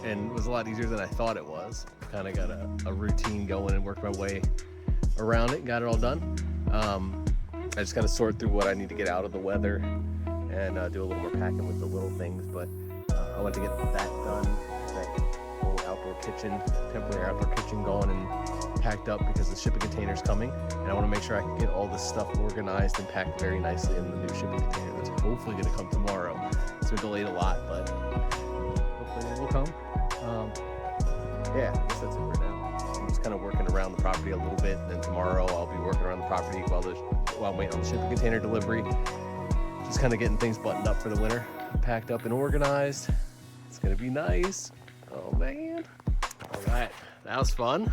and it was a lot easier than I thought it was. Kind of got a routine going and worked my way around it and got it all done. I just gotta sort through what I need to get out of the weather and do a little more packing with the little things, but I want to get that done, that whole outdoor kitchen, temporary outdoor kitchen going and packed up because the shipping container's coming, and I want to make sure I can get all this stuff organized and packed very nicely in the new shipping container that's hopefully going to come tomorrow. It's been delayed a lot, but hopefully it will come. Yeah, I guess that's it for now. I'm just kind of working around the property a little bit, and then tomorrow I'll be working around the property while I'm waiting on the shipping container delivery. Just kind of getting things buttoned up for the winter, packed up and organized. It's gonna be nice. Oh man. All right, that was fun.